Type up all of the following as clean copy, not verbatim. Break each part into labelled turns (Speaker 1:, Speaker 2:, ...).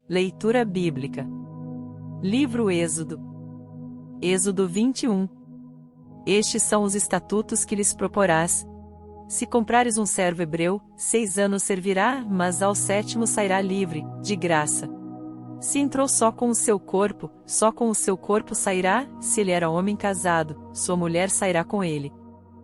Speaker 1: Leitura bíblica. Livro Êxodo. Êxodo 21. Estes são os estatutos que lhes proporás. Se comprares um servo hebreu, 6 anos servirá, mas ao 7º sairá livre, de graça. Se entrou só com o seu corpo sairá. Se ele era homem casado, sua mulher sairá com ele.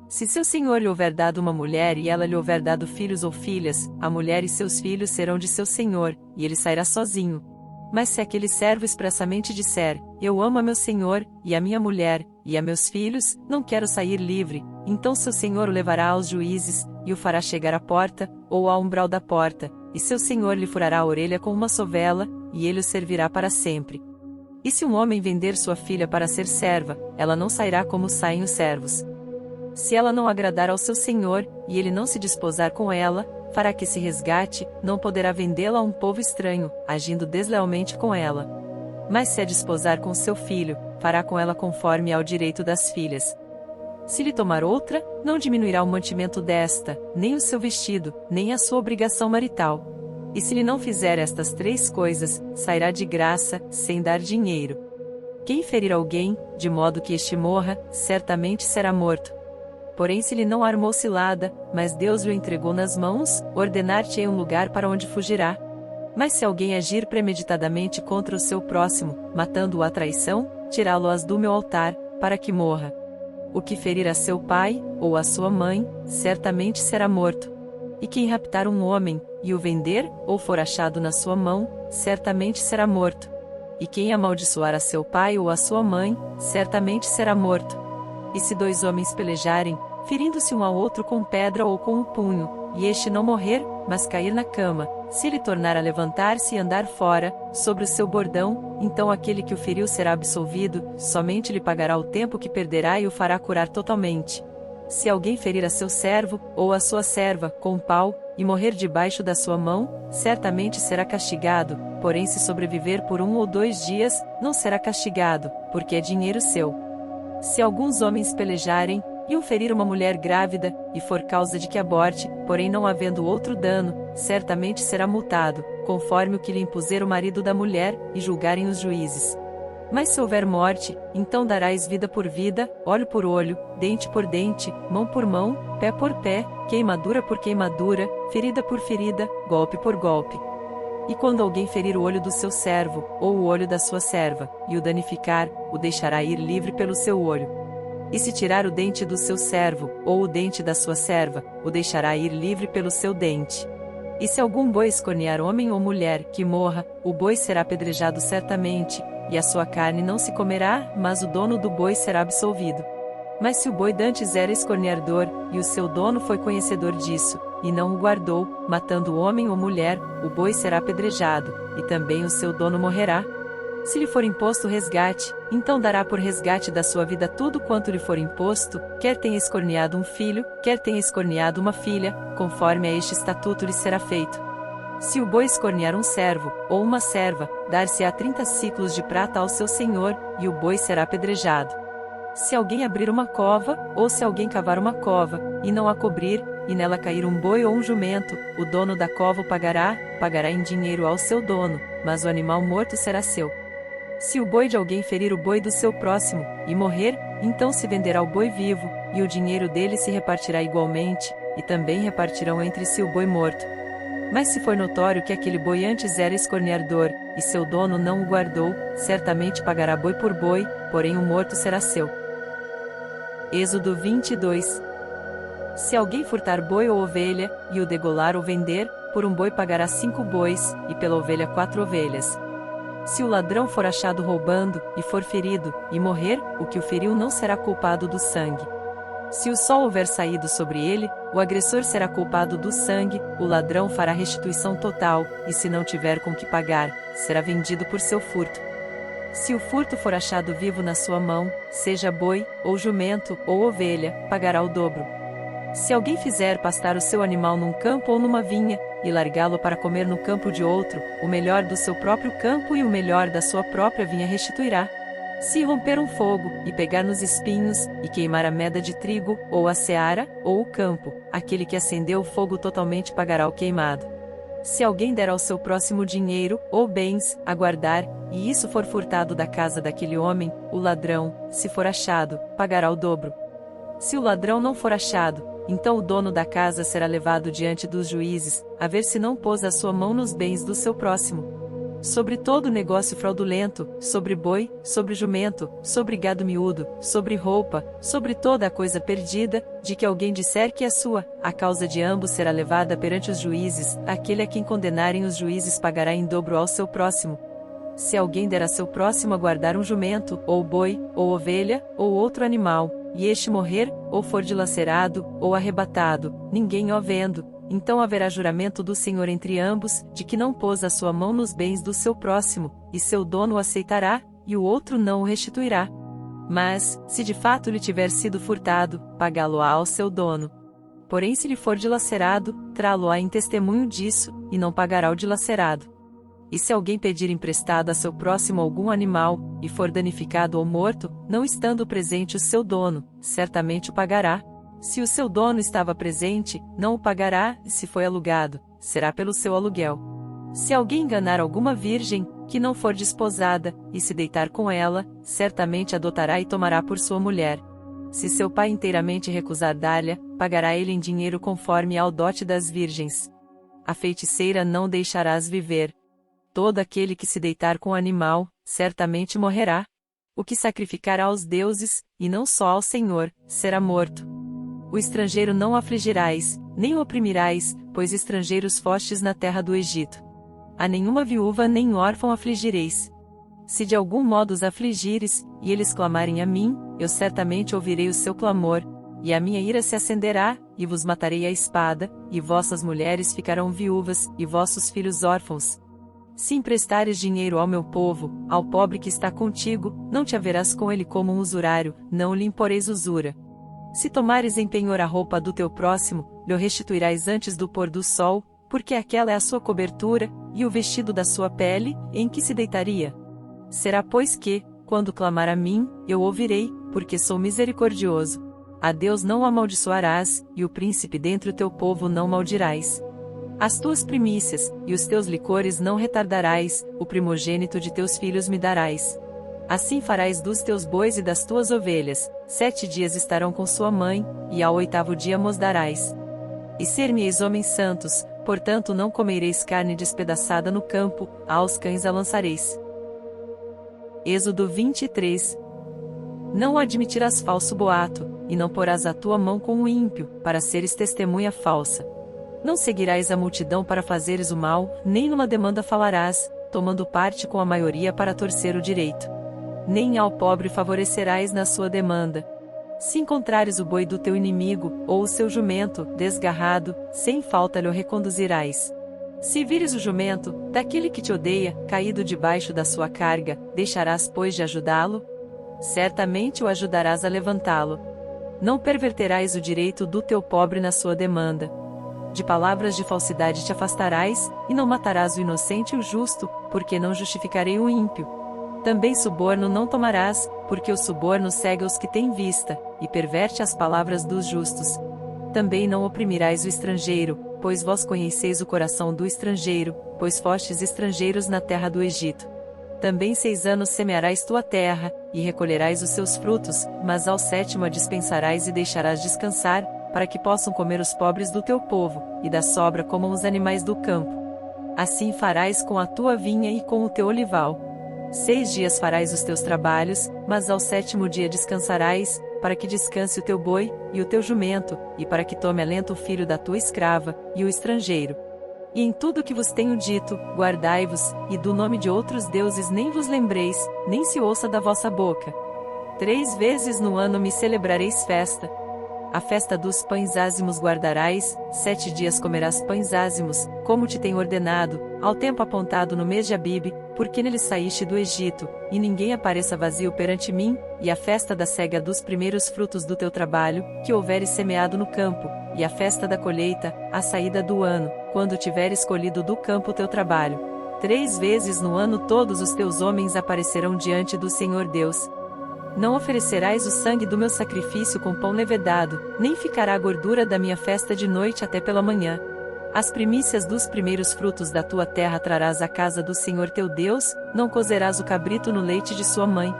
Speaker 1: Se seu senhor lhe houver dado uma mulher e ela lhe houver dado filhos ou filhas, a mulher e seus filhos serão de seu senhor, e ele sairá sozinho. Mas se aquele servo expressamente disser: eu amo a meu senhor, e a minha mulher, e a meus filhos, não quero sair livre, então seu senhor o levará aos juízes, e o fará chegar à porta, ou ao umbral da porta, e seu senhor lhe furará a orelha com uma sovela, e ele o servirá para sempre. E se um homem vender sua filha para ser serva, ela não sairá como saem os servos. Se ela não agradar ao seu senhor, e ele não se desposar com ela, fará que se resgate, não poderá vendê-la a um povo estranho, agindo deslealmente com ela. Mas se a desposar com seu filho, fará com ela conforme ao direito das filhas. Se lhe tomar outra, não diminuirá o mantimento desta, nem o seu vestido, nem a sua obrigação marital. E se lhe não fizer estas 3 coisas, sairá de graça, sem dar dinheiro. Quem ferir alguém, de modo que este morra, certamente será morto. Porém se lhe não armou cilada, mas Deus lhe entregou nas mãos, ordenar-te-ei um lugar para onde fugirá. Mas se alguém agir premeditadamente contra o seu próximo, matando-o à traição, tirá-lo-ás do meu altar, para que morra. O que ferir a seu pai, ou a sua mãe, certamente será morto. E quem raptar um homem, e o vender, ou for achado na sua mão, certamente será morto. E quem amaldiçoar a seu pai ou a sua mãe, certamente será morto. E se 2 homens pelejarem, ferindo-se um ao outro com pedra ou com um punho, e este não morrer, mas cair na cama, se ele tornar a levantar-se e andar fora, sobre o seu bordão, então aquele que o feriu será absolvido, somente lhe pagará o tempo que perderá e o fará curar totalmente. Se alguém ferir a seu servo, ou a sua serva, com pau, e morrer debaixo da sua mão, certamente será castigado, porém se sobreviver por 1 ou 2 dias, não será castigado, porque é dinheiro seu. Se alguns homens pelejarem, e o ferir uma mulher grávida, e for causa de que aborte, porém não havendo outro dano, certamente será multado, conforme o que lhe impuser o marido da mulher, e julgarem os juízes. Mas se houver morte, então darás vida por vida, olho por olho, dente por dente, mão por mão, pé por pé, queimadura por queimadura, ferida por ferida, golpe por golpe. E quando alguém ferir o olho do seu servo, ou o olho da sua serva, e o danificar, o deixará ir livre pelo seu olho. E se tirar o dente do seu servo, ou o dente da sua serva, o deixará ir livre pelo seu dente. E se algum boi escornear homem ou mulher, que morra, o boi será apedrejado certamente, e a sua carne não se comerá, mas o dono do boi será absolvido. Mas se o boi dantes era escorneador, e o seu dono foi conhecedor disso, e não o guardou, matando homem ou mulher, o boi será apedrejado, e também o seu dono morrerá. Se lhe for imposto resgate, então dará por resgate da sua vida tudo quanto lhe for imposto, quer tenha escorneado um filho, quer tenha escorneado uma filha, conforme a este estatuto lhe será feito. Se o boi escornear um servo, ou uma serva, dar-se-á 30 siclos de prata ao seu senhor, e o boi será apedrejado. Se alguém abrir uma cova, ou se alguém cavar uma cova, e não a cobrir, e nela cair um boi ou um jumento, o dono da cova o pagará em dinheiro ao seu dono, mas o animal morto será seu. Se o boi de alguém ferir o boi do seu próximo, e morrer, então se venderá o boi vivo, e o dinheiro dele se repartirá igualmente, e também repartirão entre si o boi morto. Mas se for notório que aquele boi antes era escorneador, e seu dono não o guardou, certamente pagará boi por boi, porém o morto será seu. Êxodo 22. Se alguém furtar boi ou ovelha, e o degolar ou vender, por um boi pagará 5 bois, e pela ovelha 4 ovelhas. Se o ladrão for achado roubando, e for ferido, e morrer, o que o feriu não será culpado do sangue. Se o sol houver saído sobre ele, o agressor será culpado do sangue, o ladrão fará restituição total, e se não tiver com que pagar, será vendido por seu furto. Se o furto for achado vivo na sua mão, seja boi, ou jumento, ou ovelha, pagará o dobro. Se alguém fizer pastar o seu animal num campo ou numa vinha, e largá-lo para comer no campo de outro, o melhor do seu próprio campo e o melhor da sua própria vinha restituirá. Se romper um fogo, e pegar nos espinhos, e queimar a meda de trigo, ou a seara, ou o campo, aquele que acendeu o fogo totalmente pagará o queimado. Se alguém der ao seu próximo dinheiro, ou bens, a guardar, e isso for furtado da casa daquele homem, o ladrão, se for achado, pagará o dobro. Se o ladrão não for achado, então o dono da casa será levado diante dos juízes, a ver se não pôs a sua mão nos bens do seu próximo. Sobre todo negócio fraudulento, sobre boi, sobre jumento, sobre gado miúdo, sobre roupa, sobre toda a coisa perdida, de que alguém disser que é sua, a causa de ambos será levada perante os juízes, aquele a quem condenarem os juízes pagará em dobro ao seu próximo. Se alguém der a seu próximo a guardar um jumento, ou boi, ou ovelha, ou outro animal, e este morrer, ou for dilacerado, ou arrebatado, ninguém o vendo, então haverá juramento do Senhor entre ambos, de que não pôs a sua mão nos bens do seu próximo, e seu dono o aceitará, e o outro não o restituirá. Mas, se de fato lhe tiver sido furtado, pagá-lo-á ao seu dono. Porém se lhe for dilacerado, trá-lo-á em testemunho disso, e não pagará o dilacerado. E se alguém pedir emprestado a seu próximo algum animal, e for danificado ou morto, não estando presente o seu dono, certamente o pagará. Se o seu dono estava presente, não o pagará, e se foi alugado, será pelo seu aluguel. Se alguém enganar alguma virgem, que não for desposada, e se deitar com ela, certamente adotará e tomará por sua mulher. Se seu pai inteiramente recusar dar-lhe, pagará ele em dinheiro conforme ao dote das virgens. A feiticeira não deixarás viver. Todo aquele que se deitar com o animal, certamente morrerá. O que sacrificar aos deuses, e não só ao Senhor, será morto. O estrangeiro não afligirás, nem o oprimirás, pois estrangeiros fostes na terra do Egito. A nenhuma viúva nem órfão afligireis. Se de algum modo os afligires, e eles clamarem a mim, eu certamente ouvirei o seu clamor, e a minha ira se acenderá, e vos matarei à espada, e vossas mulheres ficarão viúvas, e vossos filhos órfãos. Se emprestares dinheiro ao meu povo, ao pobre que está contigo, não te haverás com ele como um usurário, não lhe imporeis usura. Se tomares em penhor a roupa do teu próximo, lhe restituirás antes do pôr do sol, porque aquela é a sua cobertura, e o vestido da sua pele, em que se deitaria. Será pois que, quando clamar a mim, eu ouvirei, porque sou misericordioso. A Deus não o amaldiçoarás, e o príncipe dentre o teu povo não maldirás. As tuas primícias, e os teus licores não retardarás, o primogênito de teus filhos me darás. Assim farás dos teus bois e das tuas ovelhas, 7 dias estarão com sua mãe, e ao 8º dia mos darás. E ser-me-eis homens santos, portanto não comereis carne despedaçada no campo, aos cães a lançareis. Êxodo 23. Não admitirás falso boato, e não porás a tua mão com o ímpio, para seres testemunha falsa. Não seguirás a multidão para fazeres o mal, nem numa demanda falarás, tomando parte com a maioria para torcer o direito. Nem ao pobre favorecerás na sua demanda. Se encontrares o boi do teu inimigo, ou o seu jumento, desgarrado, sem falta lhe o reconduzirás. Se vires o jumento, daquele que te odeia, caído debaixo da sua carga, deixarás pois de ajudá-lo? Certamente o ajudarás a levantá-lo. Não perverterás o direito do teu pobre na sua demanda. De palavras de falsidade te afastarás, e não matarás o inocente e o justo, porque não justificarei o ímpio. Também suborno não tomarás, porque o suborno cega os que têm vista, e perverte as palavras dos justos. Também não oprimirás o estrangeiro, pois vós conheceis o coração do estrangeiro, pois fostes estrangeiros na terra do Egito. Também 6 anos semearás tua terra, e recolherás os seus frutos, mas ao 7º a dispensarás e deixarás descansar, para que possam comer os pobres do teu povo, e da sobra comam os animais do campo. Assim farás com a tua vinha e com o teu olival. 6 dias farás os teus trabalhos, mas ao 7º dia descansarás, para que descanse o teu boi, e o teu jumento, e para que tome alento o filho da tua escrava, e o estrangeiro. E em tudo o que vos tenho dito, guardai-vos, e do nome de outros deuses nem vos lembreis, nem se ouça da vossa boca. 3 vezes no ano me celebrareis festa. A festa dos pães ázimos guardarás, 7 dias comerás pães ázimos, como te tenho ordenado, ao tempo apontado no mês de Abibe, porque nele saíste do Egito, e ninguém apareça vazio perante mim, e a festa da cega dos primeiros frutos do teu trabalho, que houveres semeado no campo, e a festa da colheita, a saída do ano, quando tiveres colhido do campo o teu trabalho. 3 vezes no ano todos os teus homens aparecerão diante do Senhor Deus. Não oferecerás o sangue do meu sacrifício com pão levedado, nem ficará a gordura da minha festa de noite até pela manhã. As primícias dos primeiros frutos da tua terra trarás à casa do Senhor teu Deus, não cozerás o cabrito no leite de sua mãe.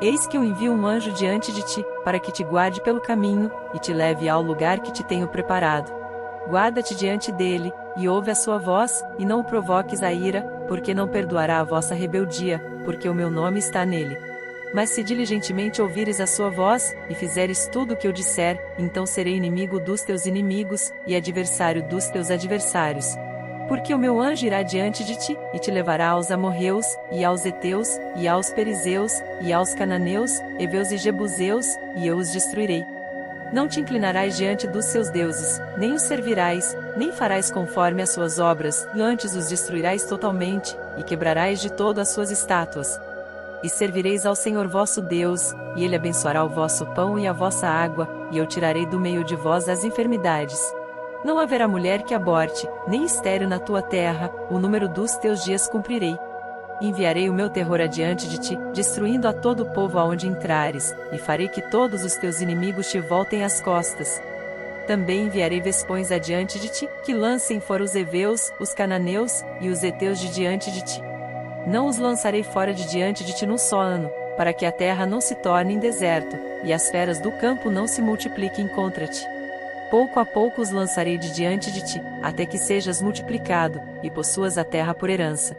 Speaker 1: Eis que eu envio um anjo diante de ti, para que te guarde pelo caminho, e te leve ao lugar que te tenho preparado. Guarda-te diante dele, e ouve a sua voz, e não o provoques a ira, porque não perdoará a vossa rebeldia, porque o meu nome está nele. Mas se diligentemente ouvires a sua voz, e fizeres tudo o que eu disser, então serei inimigo dos teus inimigos, e adversário dos teus adversários. Porque o meu anjo irá diante de ti, e te levará aos amorreus, e aos heteus, e aos perizeus, e aos cananeus, heveus e jebuseus, e eu os destruirei. Não te inclinarás diante dos seus deuses, nem os servirás, nem farás conforme as suas obras, antes os destruirás totalmente, e quebrarás de todo as suas estátuas. E servireis ao Senhor vosso Deus, e ele abençoará o vosso pão e a vossa água, e eu tirarei do meio de vós as enfermidades. Não haverá mulher que aborte, nem estéril na tua terra, o número dos teus dias cumprirei. Enviarei o meu terror adiante de ti, destruindo a todo o povo aonde entrares, e farei que todos os teus inimigos te voltem as costas. Também enviarei vespões adiante de ti, que lancem fora os heveus, os cananeus, e os heteus de diante de ti. Não os lançarei fora de diante de ti num só ano, para que a terra não se torne em deserto, e as feras do campo não se multipliquem contra ti. Pouco a pouco os lançarei de diante de ti, até que sejas multiplicado, e possuas a terra por herança.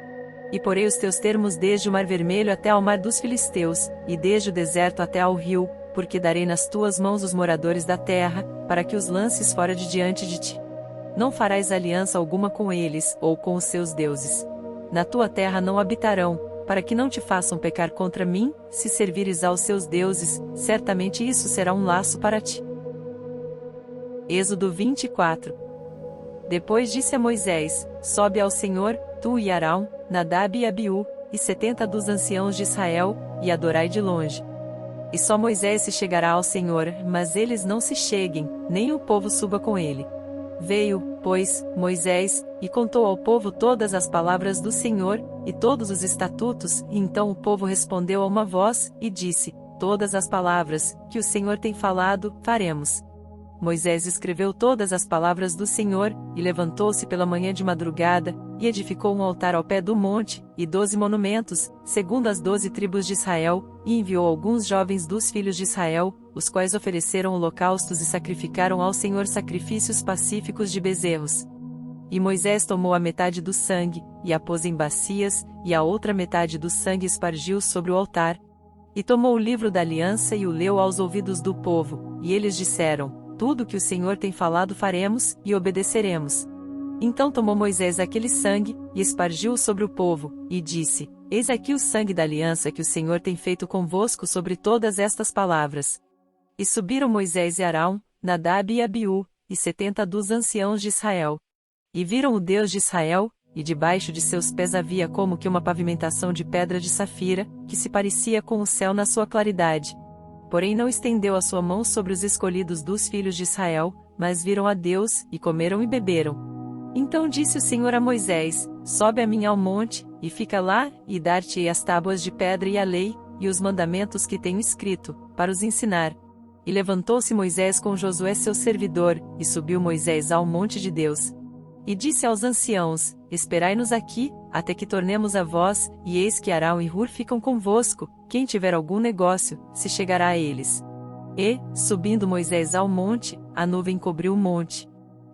Speaker 1: E porei os teus termos desde o mar vermelho até ao mar dos filisteus, e desde o deserto até ao rio, porque darei nas tuas mãos os moradores da terra, para que os lances fora de diante de ti. Não farás aliança alguma com eles, ou com os seus deuses. Na tua terra não habitarão, para que não te façam pecar contra mim, se servires aos seus deuses, certamente isso será um laço para ti. Êxodo 24. Depois disse a Moisés: Sobe ao Senhor, tu e Arão, Nadab e Abiú, e 70 dos anciãos de Israel, e adorai de longe. E só Moisés se chegará ao Senhor, mas eles não se cheguem, nem o povo suba com ele. Veio, pois, Moisés, e contou ao povo todas as palavras do Senhor, e todos os estatutos, e então o povo respondeu a uma voz, e disse: Todas as palavras, que o Senhor tem falado, faremos. Moisés escreveu todas as palavras do Senhor, e levantou-se pela manhã de madrugada, e edificou um altar ao pé do monte, e 12 monumentos, segundo as 12 tribos de Israel, e enviou alguns jovens dos filhos de Israel, os quais ofereceram holocaustos e sacrificaram ao Senhor sacrifícios pacíficos de bezerros. E Moisés tomou a metade do sangue, e a pôs em bacias, e a outra metade do sangue espargiu sobre o altar. E tomou o livro da aliança e o leu aos ouvidos do povo, e eles disseram: Tudo que o Senhor tem falado faremos, e obedeceremos. Então tomou Moisés aquele sangue, e espargiu-o sobre o povo, e disse: Eis aqui o sangue da aliança que o Senhor tem feito convosco sobre todas estas palavras. E subiram Moisés e Arão, Nadab e Abiú, e 70 dos anciãos de Israel. E viram o Deus de Israel, e debaixo de seus pés havia como que uma pavimentação de pedra de safira, que se parecia com o céu na sua claridade. Porém não estendeu a sua mão sobre os escolhidos dos filhos de Israel, mas viram a Deus, e comeram e beberam. Então disse o Senhor a Moisés: Sobe a mim ao monte, e fica lá, e dar-te-ei as tábuas de pedra e a lei, e os mandamentos que tenho escrito, para os ensinar. E levantou-se Moisés com Josué seu servidor, e subiu Moisés ao monte de Deus. E disse aos anciãos: Esperai-nos aqui, até que tornemos a vós, e eis que Arão e Hur ficam convosco, quem tiver algum negócio, se chegará a eles. E, subindo Moisés ao monte, a nuvem cobriu o monte.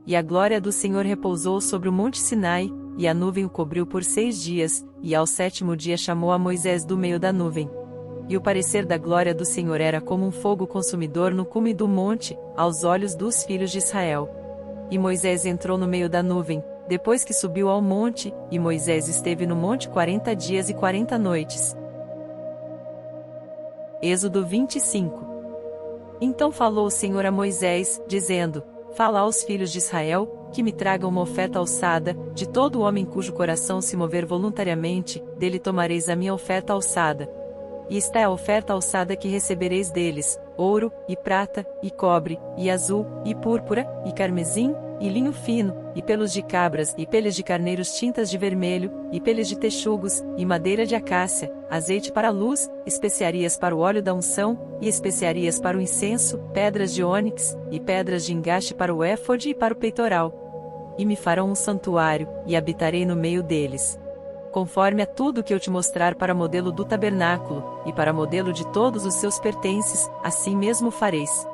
Speaker 1: E a glória do Senhor repousou sobre o monte Sinai, e a nuvem o cobriu por 6 dias, e ao 7º dia chamou a Moisés do meio da nuvem. E o parecer da glória do Senhor era como um fogo consumidor no cume do monte, aos olhos dos filhos de Israel. E Moisés entrou no meio da nuvem, depois que subiu ao monte, e Moisés esteve no monte 40 dias e 40 noites. Êxodo 25. Então falou o Senhor a Moisés, dizendo: Fala aos filhos de Israel, que me tragam uma oferta alçada, de todo homem cujo coração se mover voluntariamente, dele tomareis a minha oferta alçada. E esta é a oferta alçada que recebereis deles: ouro, e prata, e cobre, e azul, e púrpura, e carmesim, e linho fino, e pelos de cabras, e peles de carneiros tintas de vermelho, e peles de texugos, e madeira de acácia, azeite para a luz, especiarias para o óleo da unção, e especiarias para o incenso, pedras de ônix, e pedras de engaste para o éfode e para o peitoral. e me farão um santuário, e habitarei no meio deles. Conforme a tudo que eu te mostrar para modelo do tabernáculo, e para modelo de todos os seus pertences, assim mesmo fareis.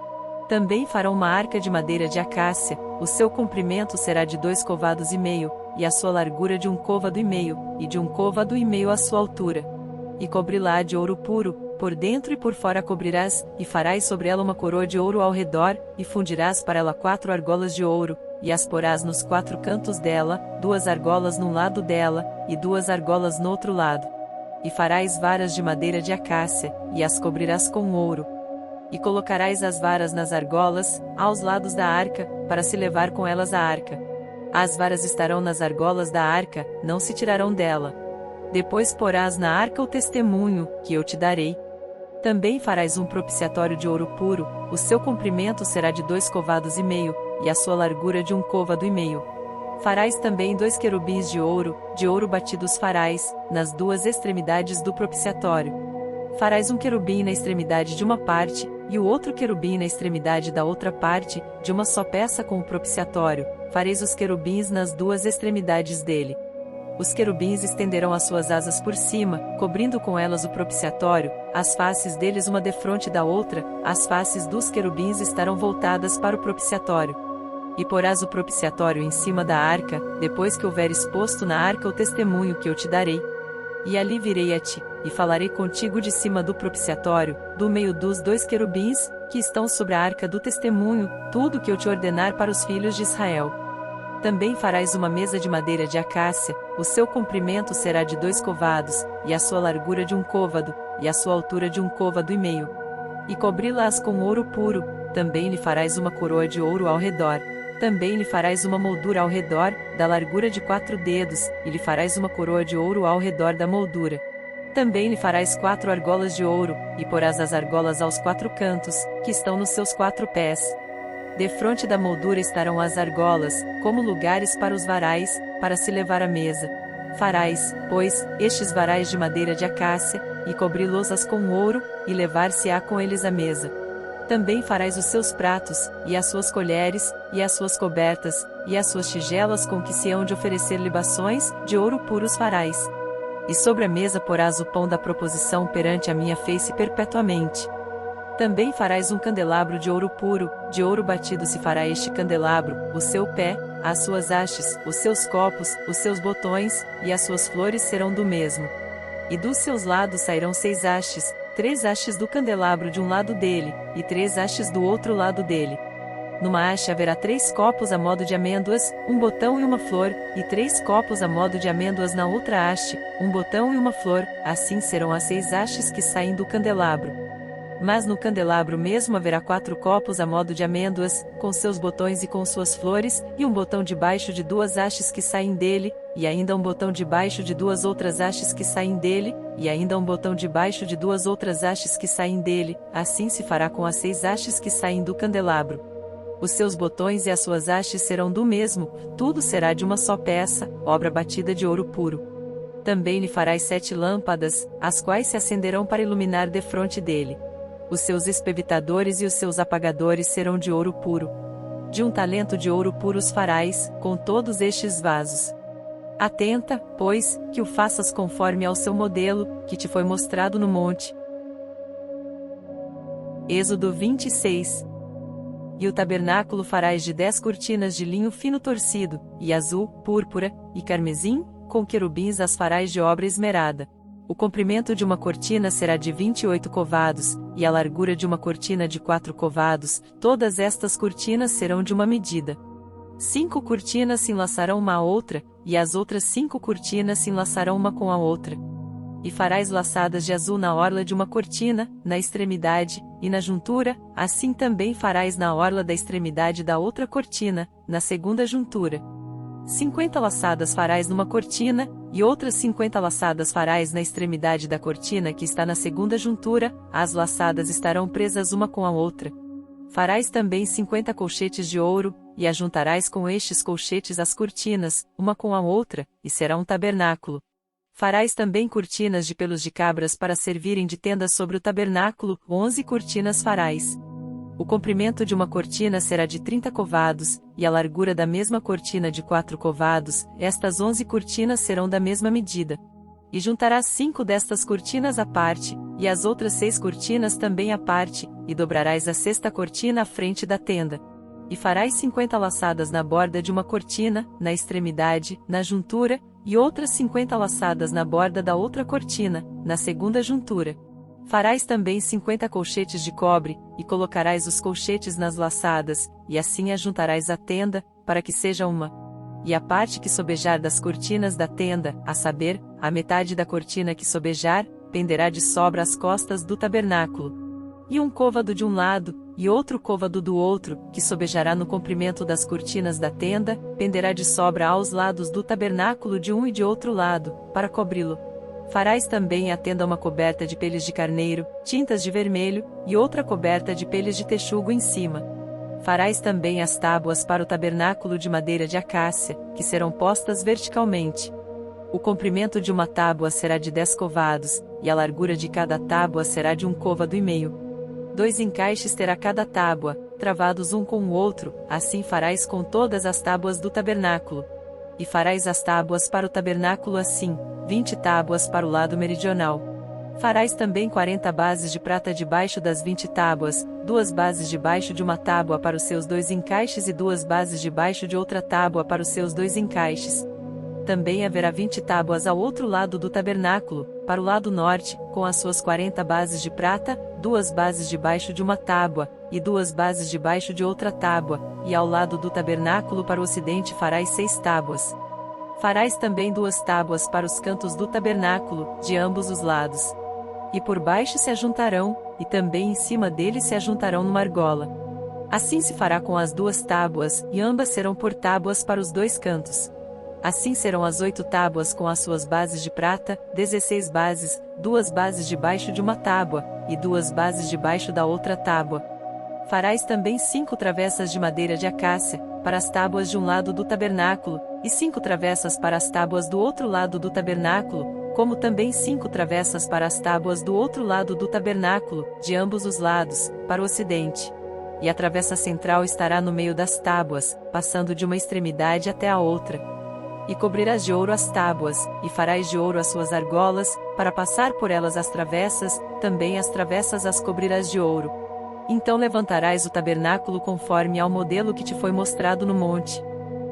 Speaker 1: Também farão uma arca de madeira de acácia, o seu comprimento será de 2,5 côvados, e a sua largura de 1,5 côvado, e de 1,5 côvado a sua altura. E cobri-la de ouro puro, por dentro e por fora cobrirás, e farás sobre ela uma coroa de ouro ao redor, e fundirás para ela 4 argolas de ouro, e as porás nos 4 cantos dela, 2 argolas num lado dela, e 2 argolas no outro lado. E farás varas de madeira de acácia, e as cobrirás com ouro. E colocarás as varas nas argolas, aos lados da arca, para se levar com elas a arca. As varas estarão nas argolas da arca, não se tirarão dela. Depois porás na arca o testemunho, que eu te darei. Também farás um propiciatório de ouro puro, o seu comprimento será de 2,5 côvados, e a sua largura de 1,5 côvado. Farás também 2 querubins de ouro batidos farás, nas 2 extremidades do propiciatório. Farás um querubim na extremidade de uma parte, e o outro querubim na extremidade da outra parte, de uma só peça com o propiciatório. Fareis os querubins nas 2 extremidades dele. Os querubins estenderão as suas asas por cima, cobrindo com elas o propiciatório, as faces deles uma defronte da outra, as faces dos querubins estarão voltadas para o propiciatório. E porás o propiciatório em cima da arca, depois que houveres posto na arca o testemunho que eu te darei. E ali virei a ti, e falarei contigo de cima do propiciatório, do meio dos 2 querubins, que estão sobre a arca do testemunho, tudo que eu te ordenar para os filhos de Israel. Também farás uma mesa de madeira de acácia, o seu comprimento será de 2 côvados, e a sua largura de 1 côvado, e a sua altura de 1,5 côvado. E cobri-las com ouro puro, também lhe farás uma coroa de ouro ao redor. Também lhe farás uma moldura ao redor, da largura de 4 dedos, e lhe farás uma coroa de ouro ao redor da moldura. Também lhe farás 4 argolas de ouro, e porás as argolas aos 4 cantos, que estão nos seus 4 pés. Defronte da moldura estarão as argolas, como lugares para os varais, para se levar à mesa. Farás, pois, estes varais de madeira de acácia, e cobri-los-ás com ouro, e levar-se-á com eles à mesa. Também farás os seus pratos, e as suas colheres, e as suas cobertas, e as suas tigelas com que se hão de oferecer libações, de ouro puro os farás. E sobre a mesa porás o pão da proposição perante a minha face perpetuamente. Também farás um candelabro de ouro puro, de ouro batido se fará este candelabro, o seu pé, as suas hastes, os seus copos, os seus botões, e as suas flores serão do mesmo. E dos seus lados sairão 6 hastes, 3 hastes do candelabro de um lado dele, e 3 hastes do outro lado dele. Numa haste haverá 3 copos a modo de amêndoas, um botão e uma flor, e 3 copos a modo de amêndoas na outra haste, um botão e uma flor, assim serão as 6 hastes que saem do candelabro. Mas no candelabro mesmo haverá 4 copos a modo de amêndoas, com seus botões e com suas flores, e um botão debaixo de 2 hastes que saem dele, e ainda um botão debaixo de 2 outras hastes que saem dele, e ainda um botão debaixo de 2 outras hastes que saem dele, assim se fará com as 6 hastes que saem do candelabro. Os seus botões e as suas hastes serão do mesmo, tudo será de uma só peça, obra batida de ouro puro. Também lhe farás 7 lâmpadas, as quais se acenderão para iluminar defronte dele. Os seus espevitadores e os seus apagadores serão de ouro puro. De 1 talento de ouro puro os farás, com todos estes vasos. Atenta, pois, que o faças conforme ao seu modelo, que te foi mostrado no monte. Êxodo 26. E o tabernáculo farás de 10 cortinas de linho fino torcido, e azul, púrpura, e carmesim, com querubins as farás de obra esmerada. O comprimento de uma cortina será de 28 covados, e a largura de uma cortina de 4 covados, todas estas cortinas serão de uma medida. 5 cortinas se enlaçarão uma à outra, e as outras 5 cortinas se enlaçarão uma com a outra. E farás laçadas de azul na orla de uma cortina, na extremidade, e na juntura, assim também farás na orla da extremidade da outra cortina, na segunda juntura. 50 laçadas farás numa cortina, e outras 50 laçadas farás na extremidade da cortina que está na segunda juntura, as laçadas estarão presas uma com a outra. Farás também 50 colchetes de ouro, e ajuntarás com estes colchetes as cortinas, uma com a outra, e será um tabernáculo. Farás também cortinas de pelos de cabras para servirem de tendas sobre o tabernáculo, 11 cortinas farás. O comprimento de uma cortina será de 30 covados, e a largura da mesma cortina de 4 covados, estas 11 cortinas serão da mesma medida. E juntarás 5 destas cortinas à parte, e as outras 6 cortinas também à parte, e dobrarás a sexta cortina à frente da tenda. E farás 50 laçadas na borda de uma cortina, na extremidade, na juntura, e outras 50 laçadas na borda da outra cortina, na segunda juntura. Farás também 50 colchetes de cobre, e colocarás os colchetes nas laçadas, e assim ajuntarás a tenda, para que seja uma. E a parte que sobejar das cortinas da tenda, a saber, a metade da cortina que sobejar, penderá de sobra às costas do tabernáculo. E um côvado de um lado, e outro côvado do outro, que sobejará no comprimento das cortinas da tenda, penderá de sobra aos lados do tabernáculo de um e de outro lado, para cobri-lo. Farás também à tenda uma coberta de peles de carneiro, tintas de vermelho, e outra coberta de peles de texugo em cima. Farás também as tábuas para o tabernáculo de madeira de acácia, que serão postas verticalmente. O comprimento de uma tábua será de 10 covados, e a largura de cada tábua será de 1 côvado e meio. 2 encaixes terá cada tábua, travados um com o outro, assim farás com todas as tábuas do tabernáculo. E farás as tábuas para o tabernáculo assim, 20 tábuas para o lado meridional. Farás também 40 bases de prata debaixo das 20 tábuas, 2 bases debaixo de uma tábua para os seus 2 encaixes e 2 bases debaixo de outra tábua para os seus 2 encaixes. Também haverá 20 tábuas ao outro lado do tabernáculo, para o lado norte, com as suas 40 bases de prata, 2 bases debaixo de uma tábua, e 2 bases debaixo de outra tábua, e ao lado do tabernáculo para o ocidente farás 6 tábuas. Farás também 2 tábuas para os cantos do tabernáculo, de ambos os lados. E por baixo se ajuntarão, e também em cima deles se ajuntarão numa argola. Assim se fará com as 2 tábuas, e ambas serão por tábuas para os 2 cantos. Assim serão as 8 tábuas com as suas bases de prata, 16 bases, 2 bases debaixo de uma tábua, e 2 bases debaixo da outra tábua. Farás também 5 travessas de madeira de acácia, para as tábuas de um lado do tabernáculo, e 5 travessas para as tábuas do outro lado do tabernáculo, como também 5 travessas para as tábuas do outro lado do tabernáculo, de ambos os lados, para o ocidente. E a travessa central estará no meio das tábuas, passando de uma extremidade até a outra. E cobrirás de ouro as tábuas, e farás de ouro as suas argolas, para passar por elas as travessas, também as travessas as cobrirás de ouro. Então levantarás o tabernáculo conforme ao modelo que te foi mostrado no monte.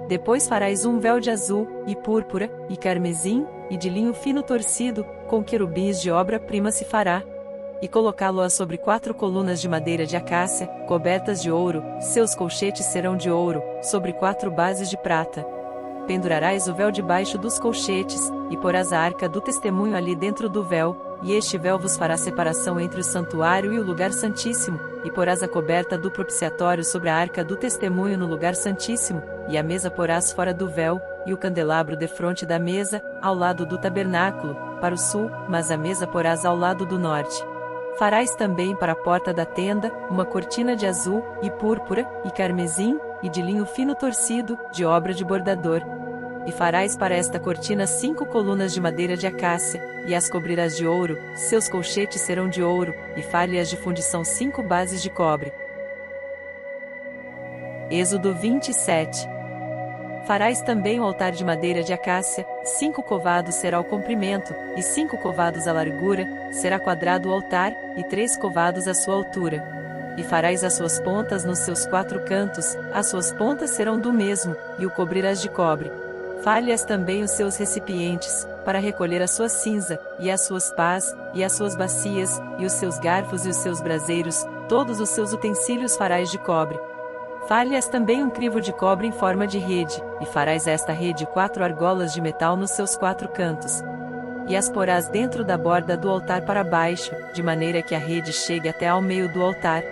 Speaker 1: Depois farás um véu de azul, e púrpura, e carmesim, e de linho fino torcido, com querubins de obra-prima se fará. E colocá-lo-á sobre 4 colunas de madeira de acácia, cobertas de ouro, seus colchetes serão de ouro, sobre 4 bases de prata. Pendurarás o véu debaixo dos colchetes, e porás a arca do testemunho ali dentro do véu, e este véu vos fará separação entre o santuário e o lugar santíssimo, e porás a coberta do propiciatório sobre a arca do testemunho no lugar santíssimo, e a mesa porás fora do véu, e o candelabro defronte da mesa, ao lado do tabernáculo, para o sul, mas a mesa porás ao lado do norte. Farás também para a porta da tenda, uma cortina de azul, e púrpura, e carmesim, e de linho fino torcido, de obra de bordador. E farás para esta cortina 5 colunas de madeira de acácia, e as cobrirás de ouro, seus colchetes serão de ouro, e far-lhe-as de fundição 5 bases de cobre. Êxodo 27. Farás também o altar de madeira de acácia, 5 covados será o comprimento, e 5 covados a largura, será quadrado o altar, e 3 covados a sua altura. E farás as suas pontas nos seus 4 cantos, as suas pontas serão do mesmo, e o cobrirás de cobre. Far-lhe-as também os seus recipientes, para recolher a sua cinza, e as suas pás, e as suas bacias, e os seus garfos e os seus braseiros, todos os seus utensílios farás de cobre. Far-lhe-as também um crivo de cobre em forma de rede, e farás esta rede 4 argolas de metal nos seus 4 cantos. E as porás dentro da borda do altar para baixo, de maneira que a rede chegue até ao meio do altar.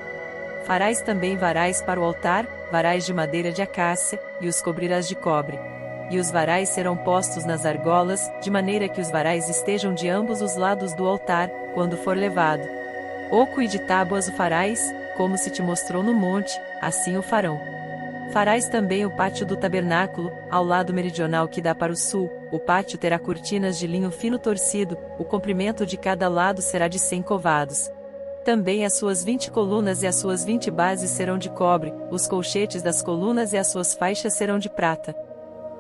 Speaker 1: Farás também varais para o altar, varais de madeira de acácia, e os cobrirás de cobre. E os varais serão postos nas argolas, de maneira que os varais estejam de ambos os lados do altar, quando for levado. Oco e de tábuas o farás, como se te mostrou no monte, assim o farão. Farás também o pátio do tabernáculo, ao lado meridional que dá para o sul. O pátio terá cortinas de linho fino torcido, o comprimento de cada lado será de 100 covados. Também as suas 20 colunas e as suas 20 bases serão de cobre, os colchetes das colunas e as suas faixas serão de prata.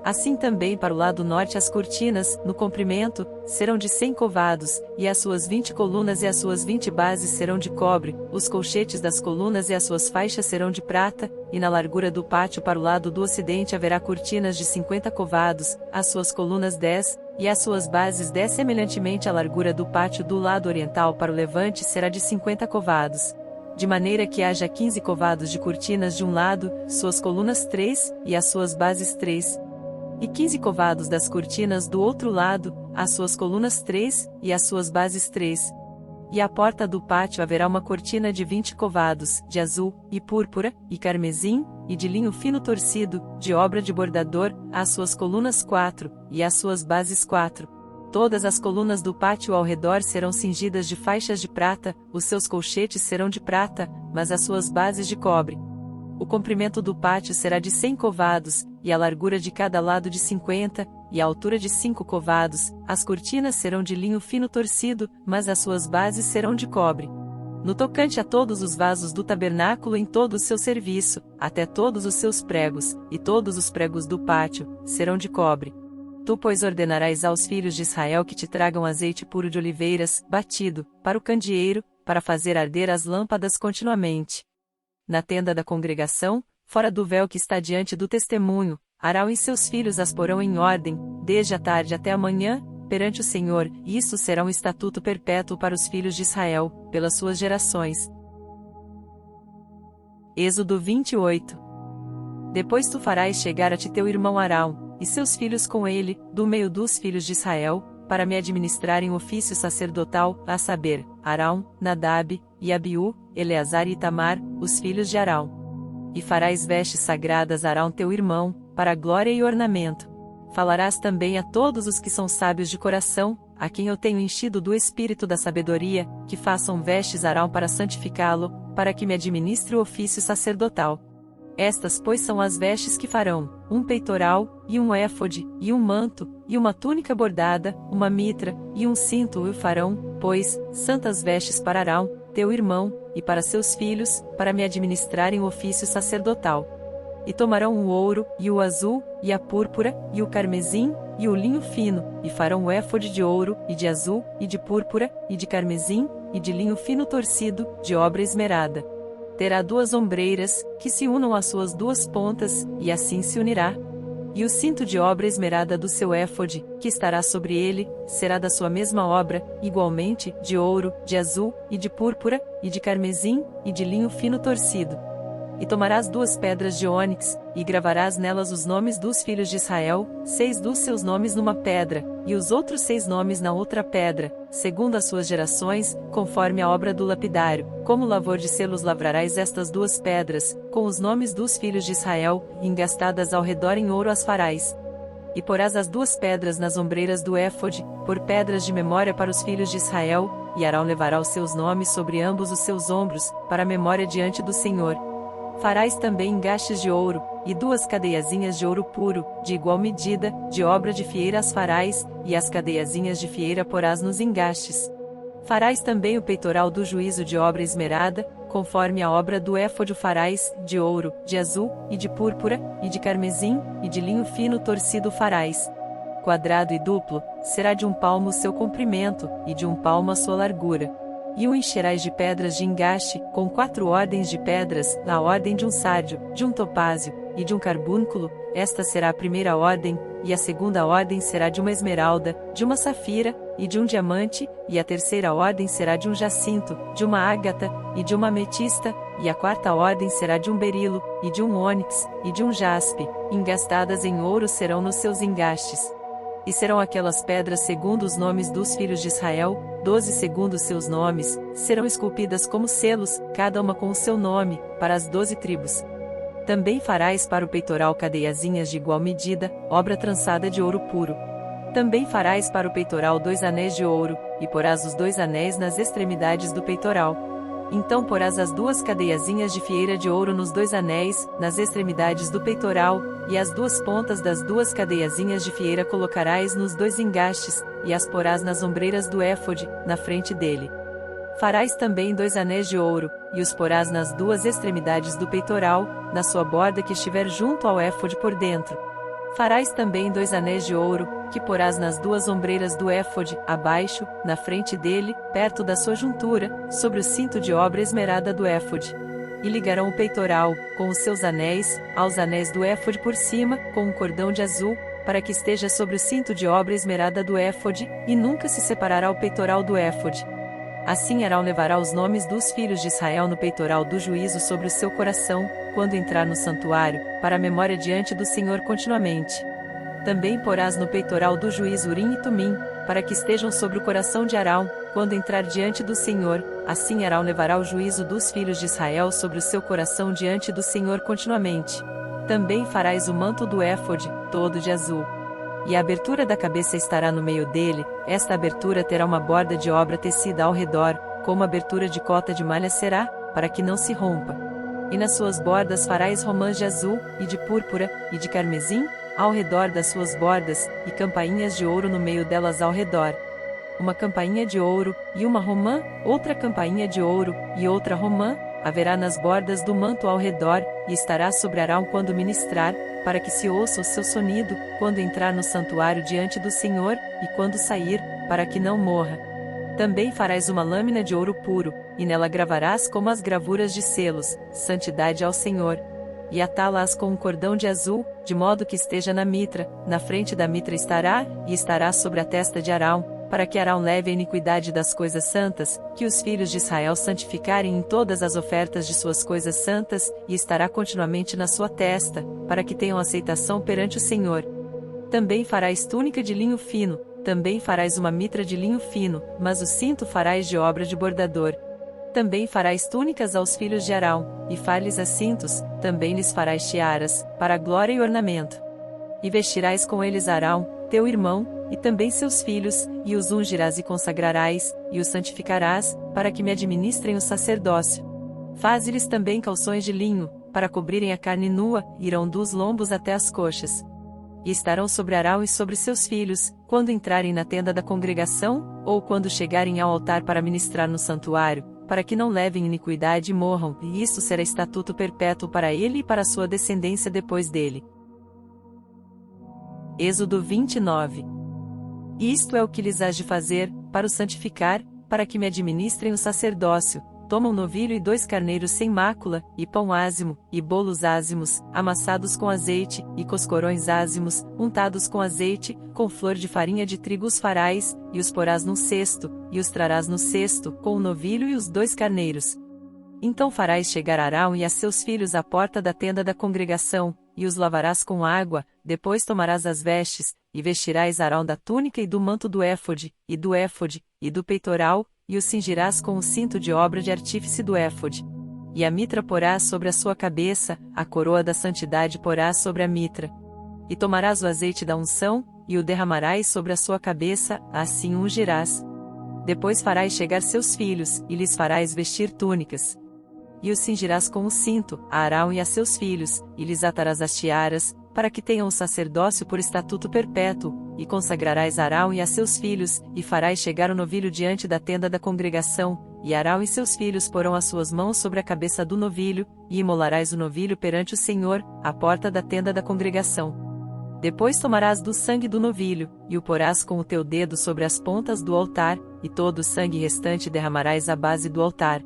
Speaker 1: Assim também para o lado norte as cortinas, no comprimento, serão de 100 covados, e as suas 20 colunas e as suas 20 bases serão de cobre, os colchetes das colunas e as suas faixas serão de prata, e na largura do pátio para o lado do ocidente haverá cortinas de 50 covados, as suas colunas 10, e as suas bases 10 semelhantemente a largura do pátio do lado oriental para o levante será de 50 covados. De maneira que haja 15 covados de cortinas de um lado, suas colunas 3, e as suas bases 3. E 15 covados das cortinas do outro lado, as suas colunas 3, e as suas bases 3. E à porta do pátio haverá uma cortina de 20 covados, de azul, e púrpura, e carmesim, e de linho fino torcido, de obra de bordador, as suas colunas 4, e as suas bases 4. Todas as colunas do pátio ao redor serão cingidas de faixas de prata, os seus colchetes serão de prata, mas as suas bases de cobre. O comprimento do pátio será de 100 covados, e a largura de cada lado de 50, e a altura de 5 covados, as cortinas serão de linho fino torcido, mas as suas bases serão de cobre. No tocante a todos os vasos do tabernáculo em todo o seu serviço, até todos os seus pregos, e todos os pregos do pátio, serão de cobre. Tu, pois, ordenarás aos filhos de Israel que te tragam azeite puro de oliveiras, batido, para o candeeiro, para fazer arder as lâmpadas continuamente. Na tenda da congregação, fora do véu que está diante do testemunho, Arão e seus filhos as porão em ordem, desde a tarde até a manhã, perante o Senhor, e isto será um estatuto perpétuo para os filhos de Israel, pelas suas gerações. Êxodo 28. Depois tu farás chegar a ti teu irmão Arão, e seus filhos com ele, do meio dos filhos de Israel, para me administrarem ofício sacerdotal, a saber, Arão, Nadab, e Abiú, Eleazar e Itamar, os filhos de Arão. E farás vestes sagradas a Arão teu irmão, para glória e ornamento. Falarás também a todos os que são sábios de coração, a quem eu tenho enchido do espírito da sabedoria, que façam vestes a Arão para santificá-lo, para que me administre o ofício sacerdotal. Estas, pois, são as vestes que farão: um peitoral, e um éfode, e um manto, e uma túnica bordada, uma mitra, e um cinto, e o farão, pois, santas vestes para Arão, teu irmão, e para seus filhos, para me administrarem o ofício sacerdotal. E tomarão o ouro, e o azul, e a púrpura, e o carmesim, e o linho fino, e farão o éfode de ouro, e de azul, e de púrpura, e de carmesim, e de linho fino torcido, de obra esmerada. Terá 2 ombreiras, que se unam às suas 2 pontas, e assim se unirá. E o cinto de obra esmerada do seu éfode, que estará sobre ele, será da sua mesma obra, igualmente, de ouro, de azul, e de púrpura, e de carmesim, e de linho fino torcido. E tomarás 2 pedras de ônix, e gravarás nelas os nomes dos filhos de Israel, 6 dos seus nomes numa pedra, e os outros 6 nomes na outra pedra, segundo as suas gerações, conforme a obra do lapidário. Como lavor de selos lavrarás estas 2 pedras, com os nomes dos filhos de Israel, engastadas ao redor em ouro as farás. E porás as 2 pedras nas ombreiras do éfode, por pedras de memória para os filhos de Israel, e Arão levará os seus nomes sobre ambos os seus ombros, para a memória diante do Senhor. Farás também engastes de ouro, e 2 cadeiazinhas de ouro puro, de igual medida, de obra de fieira as farás, e as cadeiazinhas de fieira porás nos engastes. Farás também o peitoral do juízo de obra esmerada, conforme a obra do éfode o farás, de ouro, de azul, e de púrpura, e de carmesim, e de linho fino torcido farás. Quadrado e duplo, será de 1 palmo o seu comprimento, e de 1 palmo a sua largura. E o encherás de pedras de engaste, com 4 ordens de pedras, na ordem de um sárdio, de um topázio, e de um carbúnculo. Esta será a primeira ordem, e a segunda ordem será de uma esmeralda, de uma safira, e de um diamante, e a terceira ordem será de um jacinto, de uma ágata, e de uma ametista, e a 4ª ordem será de um berilo, e de um ônix, e de um jaspe, engastadas em ouro serão nos seus engastes. E serão aquelas pedras segundo os nomes dos filhos de Israel, 12 segundo os seus nomes, serão esculpidas como selos, cada uma com o seu nome, para as 12 tribos. Também farás para o peitoral cadeiazinhas de igual medida, obra trançada de ouro puro. Também farás para o peitoral 2 anéis de ouro, e porás os 2 anéis nas extremidades do peitoral. Então porás as 2 cadeiazinhas de fieira de ouro nos 2 anéis, nas extremidades do peitoral, e as 2 pontas das 2 cadeiazinhas de fieira colocarás nos 2 engastes, e as porás nas ombreiras do éfode, na frente dele. Farás também 2 anéis de ouro, e os porás nas 2 extremidades do peitoral, na sua borda que estiver junto ao éfode por dentro. Farás também 2 anéis de ouro, que porás nas 2 ombreiras do éfode, abaixo, na frente dele, perto da sua juntura, sobre o cinto de obra esmerada do éfode. E ligarão o peitoral, com os seus anéis, aos anéis do éfode por cima, com um cordão de azul, para que esteja sobre o cinto de obra esmerada do éfode, e nunca se separará o peitoral do éfode. Assim Arão levará os nomes dos filhos de Israel no peitoral do juízo sobre o seu coração, quando entrar no santuário, para a memória diante do Senhor continuamente. Também porás no peitoral do juízo Urim e Tumim, para que estejam sobre o coração de Arão, quando entrar diante do Senhor, assim Arão levará o juízo dos filhos de Israel sobre o seu coração diante do Senhor continuamente. Também farás o manto do éfode, todo de azul. E a abertura da cabeça estará no meio dele, esta abertura terá uma borda de obra tecida ao redor, como abertura de cota de malha será, para que não se rompa. E nas suas bordas farás romãs de azul, e de púrpura, e de carmesim, ao redor das suas bordas, e campainhas de ouro no meio delas ao redor. Uma campainha de ouro, e uma romã, outra campainha de ouro, e outra romã, haverá nas bordas do manto ao redor, e estará sobre Arão quando ministrar, para que se ouça o seu sonido, quando entrar no santuário diante do Senhor, e quando sair, para que não morra. Também farás uma lâmina de ouro puro, e nela gravarás como as gravuras de selos, santidade ao Senhor. E atá-las com um cordão de azul, de modo que esteja na mitra, na frente da mitra estará, e estará sobre a testa de Arão, para que Arão leve a iniquidade das coisas santas, que os filhos de Israel santificarem em todas as ofertas de suas coisas santas, e estará continuamente na sua testa, para que tenham aceitação perante o Senhor. Também farás túnica de linho fino, também farás uma mitra de linho fino, mas o cinto farás de obra de bordador. Também farás túnicas aos filhos de Arão, e far-lhes a cintos, também lhes farás tiaras, para glória e ornamento. E vestirás com eles Arão, teu irmão, e também seus filhos, e os ungirás e consagrarás, e os santificarás, para que me administrem o sacerdócio. Faze-lhes também calções de linho, para cobrirem a carne nua, irão dos lombos até as coxas. E estarão sobre Arão e sobre seus filhos, quando entrarem na tenda da congregação, ou quando chegarem ao altar para ministrar no santuário, para que não levem iniquidade e morram, e isto será estatuto perpétuo para ele e para sua descendência depois dele. Êxodo 29. Isto é o que lhes hás de fazer, para o santificar, para que me administrem o sacerdócio. Toma um novilho e 2 carneiros sem mácula, e pão ázimo, e bolos ázimos, amassados com azeite, e coscorões ázimos, untados com azeite, com flor de farinha de trigo os farás, e os porás num cesto, e os trarás no cesto, com o novilho e os 2 carneiros. Então farás chegar Arão e a seus filhos à porta da tenda da congregação, e os lavarás com água, depois tomarás as vestes, e vestirás Arão da túnica e do manto do éfode, e do peitoral, e o cingirás com o cinto de obra de artífice do éfode. E a mitra porás sobre a sua cabeça, a coroa da santidade porás sobre a mitra. E tomarás o azeite da unção, e o derramarás sobre a sua cabeça, assim o ungirás. Depois farás chegar seus filhos, e lhes farás vestir túnicas. E os cingirás com o cinto, a Arão e a seus filhos, e lhes atarás as tiaras, para que tenham o sacerdócio por estatuto perpétuo, e consagrarás Arão e a seus filhos, e farás chegar o novilho diante da tenda da congregação, e Arão e seus filhos porão as suas mãos sobre a cabeça do novilho, e imolarás o novilho perante o Senhor, à porta da tenda da congregação. Depois tomarás do sangue do novilho, e o porás com o teu dedo sobre as pontas do altar, e todo o sangue restante derramarás à base do altar.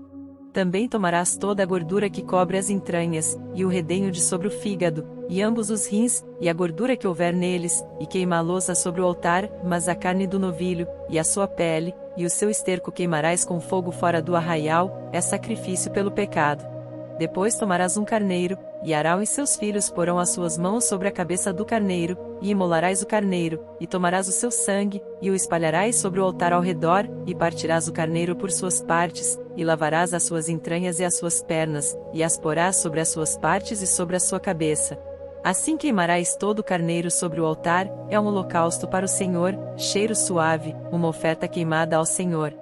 Speaker 1: Também tomarás toda a gordura que cobre as entranhas, e o redenho de sobre o fígado, e ambos os rins, e a gordura que houver neles, e queimá-los-á sobre o altar, mas a carne do novilho, e a sua pele, e o seu esterco queimarás com fogo fora do arraial, é sacrifício pelo pecado. Depois tomarás um carneiro, e Arão e seus filhos porão as suas mãos sobre a cabeça do carneiro, e imolarás o carneiro, e tomarás o seu sangue, e o espalharás sobre o altar ao redor, e partirás o carneiro por suas partes, e lavarás as suas entranhas e as suas pernas, e as porás sobre as suas partes e sobre a sua cabeça. Assim queimarás todo o carneiro sobre o altar, é um holocausto para o Senhor, cheiro suave, uma oferta queimada ao Senhor.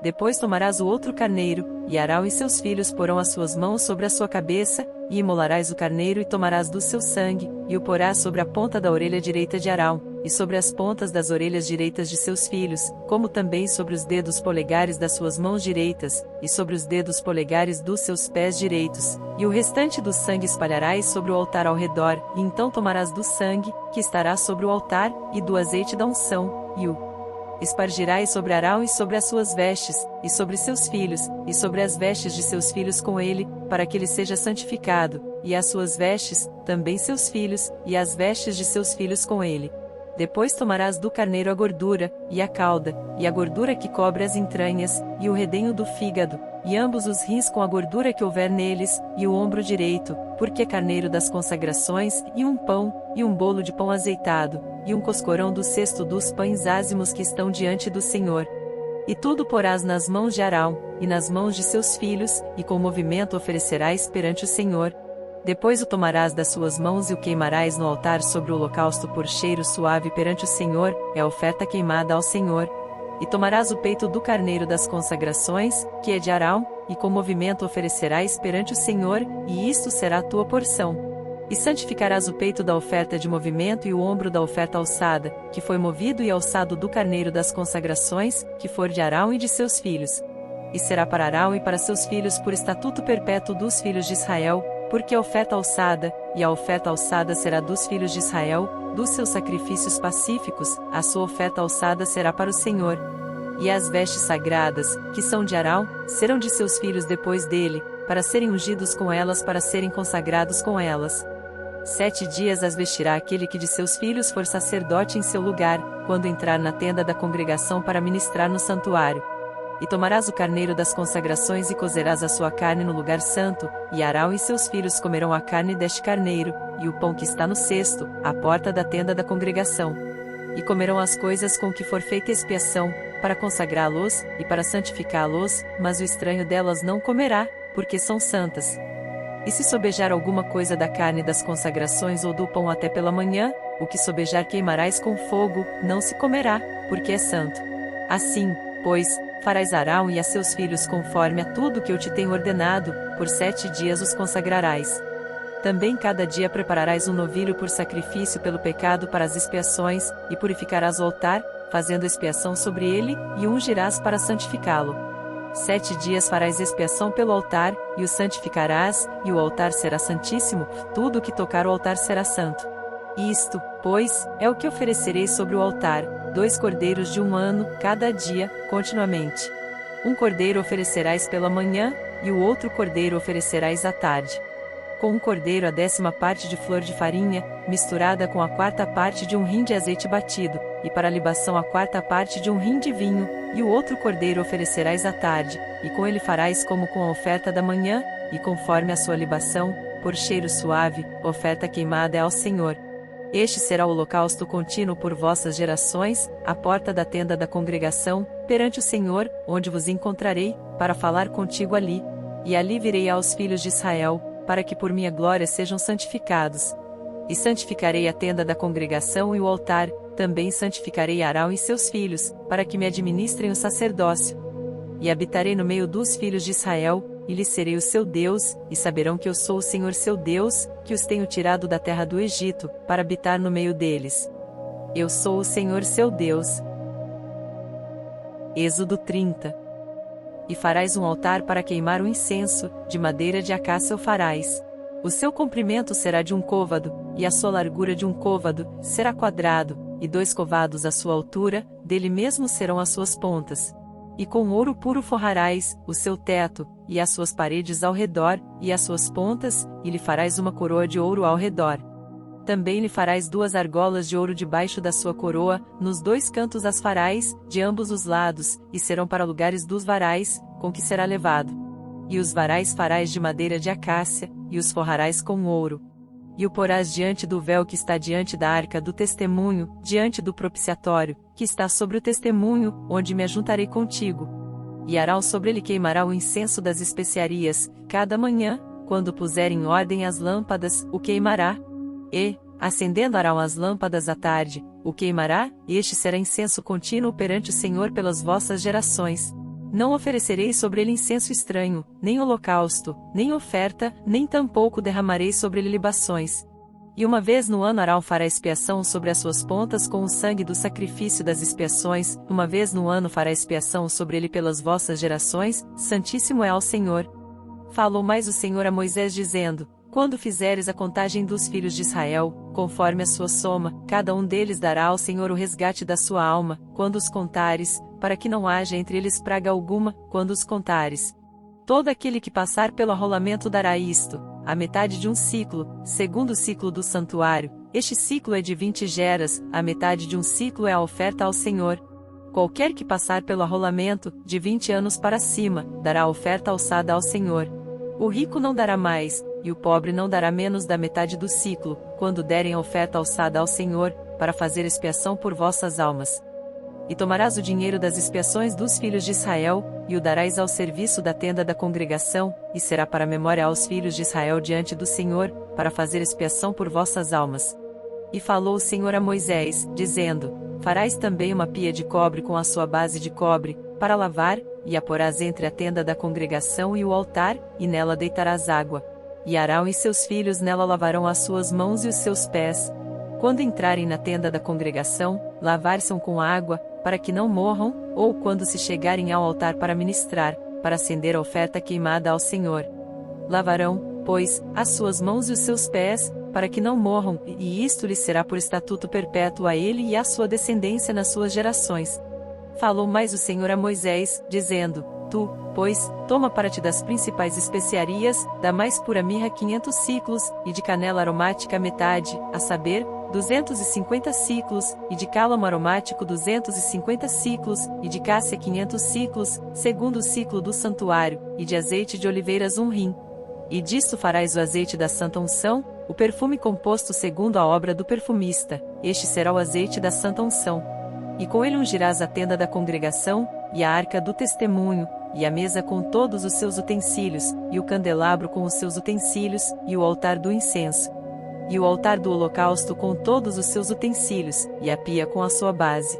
Speaker 1: Depois tomarás o outro carneiro, e Arão e seus filhos porão as suas mãos sobre a sua cabeça, e imolarás o carneiro e tomarás do seu sangue, e o porás sobre a ponta da orelha direita de Arão, e sobre as pontas das orelhas direitas de seus filhos, como também sobre os dedos polegares das suas mãos direitas, e sobre os dedos polegares dos seus pés direitos, e o restante do sangue espalharás sobre o altar ao redor, e então tomarás do sangue, que estará sobre o altar, e do azeite da unção, e o espargirás sobre Arão e sobre as suas vestes, e sobre seus filhos, e sobre as vestes de seus filhos com ele, para que ele seja santificado, e as suas vestes, também seus filhos, e as vestes de seus filhos com ele. Depois tomarás do carneiro a gordura, e a cauda, e a gordura que cobre as entranhas, e o redenho do fígado, e ambos os rins com a gordura que houver neles, e o ombro direito, porque é carneiro das consagrações, e um pão, e um bolo de pão azeitado, e um coscorão do cesto dos pães ázimos que estão diante do Senhor. E tudo porás nas mãos de Arão, e nas mãos de seus filhos, e com movimento oferecerás perante o Senhor. Depois o tomarás das suas mãos e o queimarás no altar sobre o holocausto por cheiro suave perante o Senhor, é a oferta queimada ao Senhor. E tomarás o peito do carneiro das consagrações, que é de Arão, e com movimento oferecerás perante o Senhor, e isto será a tua porção. E santificarás o peito da oferta de movimento e o ombro da oferta alçada, que foi movido e alçado do carneiro das consagrações, que for de Arão e de seus filhos. E será para Arão e para seus filhos por estatuto perpétuo dos filhos de Israel, porque a oferta alçada, e a oferta alçada será dos filhos de Israel, dos seus sacrifícios pacíficos, a sua oferta alçada será para o Senhor. E as vestes sagradas, que são de Arão, serão de seus filhos depois dele, para serem ungidos com elas, para serem consagrados com elas. 7 dias as vestirá aquele que de seus filhos for sacerdote em seu lugar, quando entrar na tenda da congregação para ministrar no santuário. E tomarás o carneiro das consagrações e cozerás a sua carne no lugar santo, e Arão e seus filhos comerão a carne deste carneiro, e o pão que está no cesto, à porta da tenda da congregação. E comerão as coisas com que for feita expiação, para consagrá-los, e para santificá-los, mas o estranho delas não comerá, porque são santas. E se sobejar alguma coisa da carne das consagrações ou do pão até pela manhã, o que sobejar queimarás com fogo, não se comerá, porque é santo. Assim, pois, farás Arão e a seus filhos conforme a tudo que eu te tenho ordenado, por 7 dias os consagrarás. Também cada dia prepararás um novilho por sacrifício pelo pecado para as expiações, e purificarás o altar, fazendo expiação sobre ele, e ungirás para santificá-lo. 7 dias farás expiação pelo altar, e o santificarás, e o altar será santíssimo, tudo o que tocar o altar será santo. Isto, pois, é o que oferecerei sobre o altar, 2 cordeiros de 1 ano, cada dia, continuamente. Um cordeiro oferecerás pela manhã, e o outro cordeiro oferecerás à tarde. Com um cordeiro a 10ª parte de flor de farinha, misturada com a 4ª parte de 1 rim de azeite batido, e para a libação a 4ª parte de 1 rim de vinho, e o outro cordeiro oferecerás à tarde, e com ele farás como com a oferta da manhã, e conforme a sua libação, por cheiro suave, oferta queimada é ao Senhor. Este será o holocausto contínuo por vossas gerações, à porta da tenda da congregação, perante o Senhor, onde vos encontrarei, para falar contigo ali. E ali virei aos filhos de Israel, para que por minha glória sejam santificados. E santificarei a tenda da congregação e o altar, também santificarei Arão e seus filhos, para que me administrem o sacerdócio. E habitarei no meio dos filhos de Israel, e lhes serei o seu Deus, e saberão que eu sou o Senhor seu Deus, que os tenho tirado da terra do Egito, para habitar no meio deles. Eu sou o Senhor seu Deus. Êxodo 30. E farás um altar para queimar o incenso, de madeira de acácia o farás. O seu comprimento será de 1 côvado, e a sua largura de 1 côvado, será quadrado, e 2 covados a sua altura, dele mesmo serão as suas pontas. E com ouro puro forrarás o seu teto, e as suas paredes ao redor, e as suas pontas, e lhe farás uma coroa de ouro ao redor. Também lhe farás 2 argolas de ouro debaixo da sua coroa, nos 2 cantos as farás, de ambos os lados, e serão para lugares dos varais, com que será levado. E os varais farás de madeira de acácia, e os forrarás com ouro. E o porás diante do véu que está diante da arca do testemunho, diante do propiciatório, que está sobre o testemunho, onde me ajuntarei contigo. E Arão sobre ele queimará o incenso das especiarias, cada manhã, quando puser em ordem as lâmpadas, o queimará. E, acendendo Arão as lâmpadas à tarde, o queimará, e este será incenso contínuo perante o Senhor pelas vossas gerações. Não oferecereis sobre ele incenso estranho, nem holocausto, nem oferta, nem tampouco derramareis sobre ele libações. E uma vez no ano Arão fará expiação sobre as suas pontas com o sangue do sacrifício das expiações, uma vez no ano fará expiação sobre ele pelas vossas gerações, santíssimo é ao Senhor. Falou mais o Senhor a Moisés dizendo: quando fizeres a contagem dos filhos de Israel, conforme a sua soma, cada um deles dará ao Senhor o resgate da sua alma, quando os contares, para que não haja entre eles praga alguma, quando os contares. Todo aquele que passar pelo arrolamento dará isto, a metade de um ciclo, segundo o ciclo do santuário, este ciclo é de 20 geras, a metade de um ciclo é a oferta ao Senhor. Qualquer que passar pelo arrolamento, de 20 anos para cima, dará a oferta alçada ao Senhor. O rico não dará mais, e o pobre não dará menos da metade do ciclo, quando derem a oferta alçada ao Senhor, para fazer expiação por vossas almas. E tomarás o dinheiro das expiações dos filhos de Israel, e o darás ao serviço da tenda da congregação, e será para memória aos filhos de Israel diante do Senhor, para fazer expiação por vossas almas. E falou o Senhor a Moisés, dizendo: farás também uma pia de cobre com a sua base de cobre, para lavar, e a porás entre a tenda da congregação e o altar, e nela deitarás água. E Arão e seus filhos nela lavarão as suas mãos e os seus pés. Quando entrarem na tenda da congregação, lavar-se-ão com água, para que não morram, ou quando se chegarem ao altar para ministrar, para acender a oferta queimada ao Senhor. Lavarão, pois, as suas mãos e os seus pés, para que não morram, e isto lhes será por estatuto perpétuo a ele e à sua descendência nas suas gerações. Falou mais o Senhor a Moisés, dizendo: tu, pois, toma para ti das principais especiarias, da mais pura mirra 500 ciclos, e de canela aromática metade, a saber, 250 ciclos, e de cálamo aromático 250 ciclos, e de cássia 500 ciclos, segundo o ciclo do santuário, e de azeite de oliveiras 1 rim. E disto farás o azeite da santa unção, o perfume composto segundo a obra do perfumista, este será o azeite da santa unção. E com ele ungirás a tenda da congregação, e a arca do testemunho, e a mesa com todos os seus utensílios, e o candelabro com os seus utensílios, e o altar do incenso. E o altar do holocausto com todos os seus utensílios, e a pia com a sua base.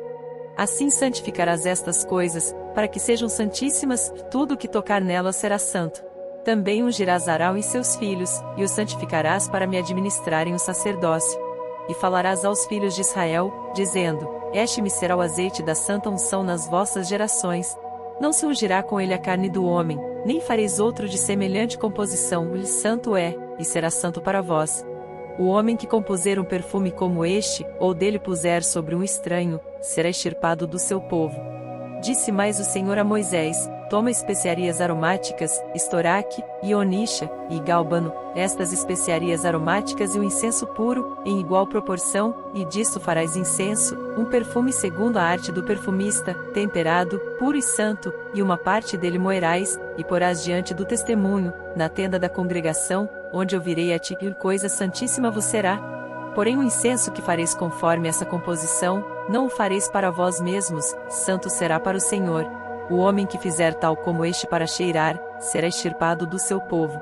Speaker 1: Assim santificarás estas coisas, para que sejam santíssimas, tudo o que tocar nelas será santo. Também ungirás Arão e seus filhos, e os santificarás para me administrarem o sacerdócio. E falarás aos filhos de Israel, dizendo: este-me será o azeite da santa unção nas vossas gerações. Não se ungirá com ele a carne do homem, nem fareis outro de semelhante composição, ele santo é, e será santo para vós. O homem que compuser um perfume como este, ou dele puser sobre um estranho, será extirpado do seu povo. Disse mais o Senhor a Moisés: toma especiarias aromáticas, estoraque, e onixa, e gálbano, estas especiarias aromáticas e o incenso puro, em igual proporção, e disto farás incenso, um perfume segundo a arte do perfumista, temperado, puro e santo, e uma parte dele moerás, e porás diante do testemunho, na tenda da congregação, onde eu virei a ti, e coisa santíssima vos será. Porém o incenso que fareis conforme essa composição, não o fareis para vós mesmos, santo será para o Senhor. O homem que fizer tal como este para cheirar, será extirpado do seu povo.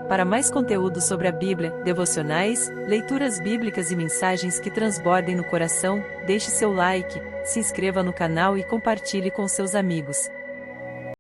Speaker 1: Para mais conteúdo sobre a Bíblia, devocionais, leituras bíblicas e mensagens que transbordem no coração, deixe seu like, se inscreva no canal e compartilhe com seus amigos.